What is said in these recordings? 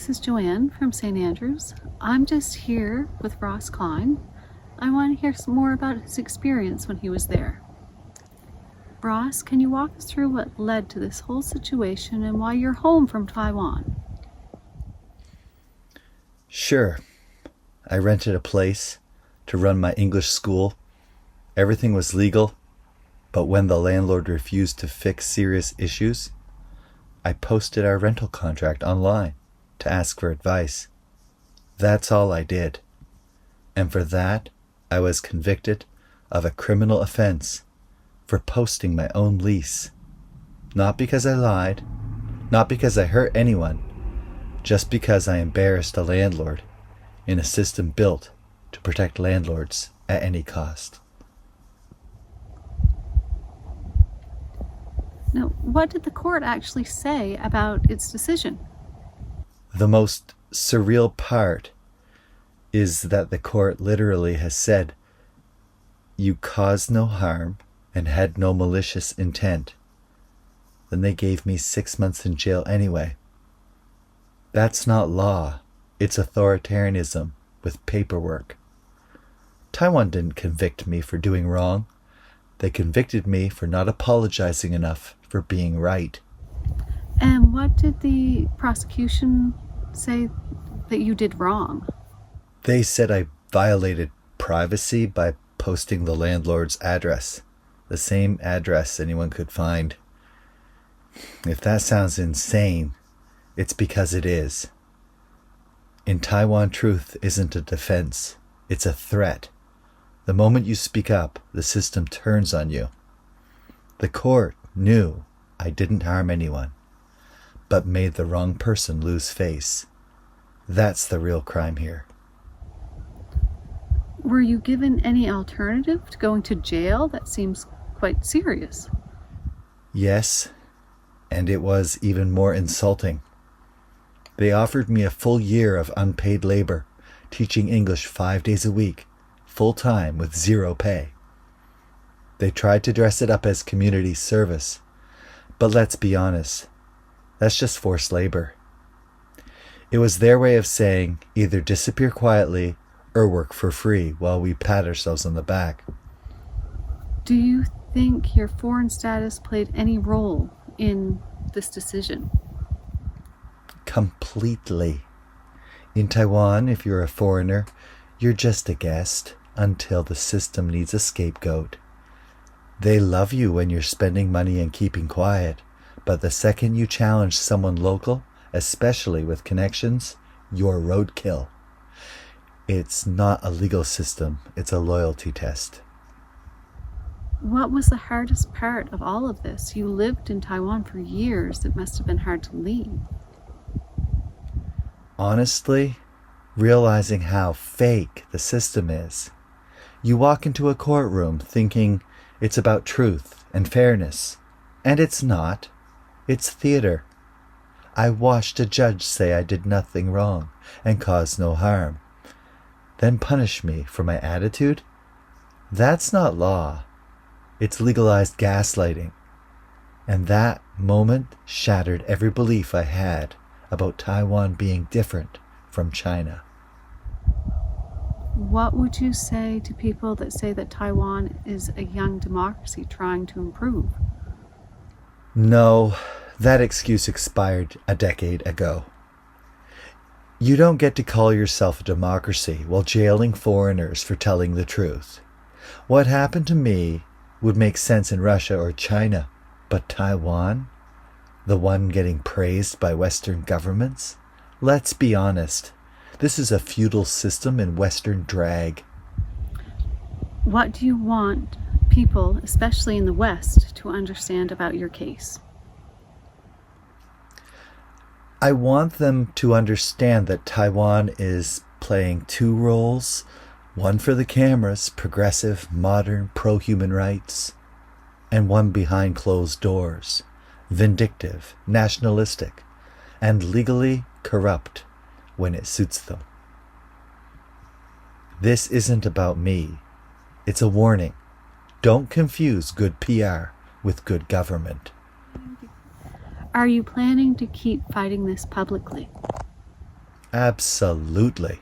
this is Joanne from St. Andrews. I'm just here with Ross Klein. I want to hear some more about his experience when he was there. Ross, can you walk us through what led to this whole situation and why you're home from Taiwan? Sure. I rented a place to run my English school. Everything was legal, but when the landlord refused to fix serious issues, I posted our rental contract online to ask for advice. That's all I did. And for that, I was convicted of a criminal offense for posting my own lease. Not because I lied, not because I hurt anyone, just because I embarrassed a landlord in a system built to protect landlords at any cost. Now, what did the court actually say about its decision? The most surreal part is that the court literally has said, "You caused no harm and had no malicious intent." Then they gave me 6 months in jail anyway. That's not law. It's authoritarianism with paperwork. Taiwan didn't convict me for doing wrong. They convicted me for not apologizing enough for being right. And what did the prosecution say that you did wrong? They said I violated privacy by posting the landlord's address, the same address anyone could find. If that sounds insane, it's because it is. In Taiwan, truth isn't a defense, it's a threat. The moment you speak up, the system turns on you. The court knew I didn't harm anyone, but made the wrong person lose face. That's the real crime here. Were you given any alternative to going to jail? That seems quite serious. Yes, and it was even more insulting. They offered me a full year of unpaid labor, teaching English 5 days a week, full-time with zero pay. They tried to dress it up as community service, but let's be honest, that's just forced labor. It was their way of saying either disappear quietly or work for free while we pat ourselves on the back. Do you think your foreign status played any role in this decision? Completely. In Taiwan, if you're a foreigner, you're just a guest until the system needs a scapegoat. They love you when you're spending money and keeping quiet, but the second you challenge someone local, especially with connections, you're roadkill. It's not a legal system, it's a loyalty test. What was the hardest part of all of this? You lived in Taiwan for years. It must have been hard to leave. Honestly, realizing how fake the system is. You walk into a courtroom thinking it's about truth and fairness, and it's not. It's theater. I watched a judge say I did nothing wrong and caused no harm, then punish me for my attitude? That's not law. It's legalized gaslighting. And that moment shattered every belief I had about Taiwan being different from China. What would you say to people that say that Taiwan is a young democracy trying to improve? No, that excuse expired a decade ago. You don't get to call yourself a democracy while jailing foreigners for telling the truth. What happened to me would make sense in Russia or China, but Taiwan? The one getting praised by Western governments? Let's be honest. This is a feudal system in Western drag. What do you want people, especially in the West, to understand about your case? I want them to understand that Taiwan is playing two roles, one for the cameras, progressive, modern, pro-human rights, and one behind closed doors, vindictive, nationalistic, and legally corrupt when it suits them. This isn't about me. It's a warning. Don't confuse good PR with good government. Are you planning to keep fighting this publicly? Absolutely.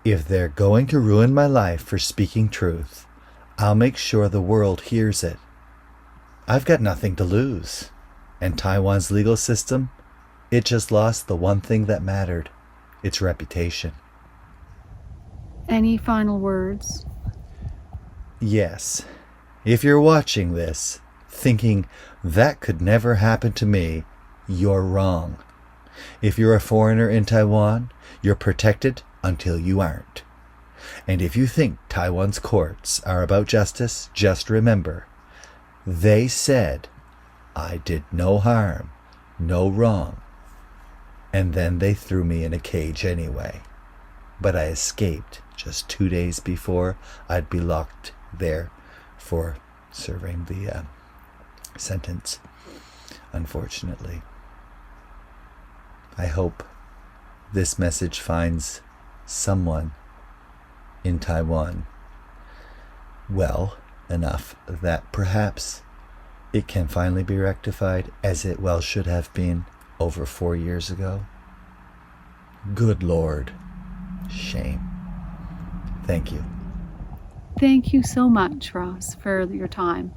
If they're going to ruin my life for speaking truth, I'll make sure the world hears it. I've got nothing to lose. And Taiwan's legal system, it just lost the one thing that mattered, its reputation. Any final words? Yes. If you're watching this, thinking that could never happen to me, you're wrong. If you're a foreigner in Taiwan, you're protected until you aren't. And if you think Taiwan's courts are about justice, just remember, they said I did no harm, no wrong, and then they threw me in a cage anyway. But I escaped just 2 days before I'd be locked there for serving the sentence, unfortunately. I hope this message finds someone in Taiwan well enough that perhaps it can finally be rectified, as it well should have been over 4 years ago. Good Lord. Shame. Thank you. Thank you so much, Ross, for your time.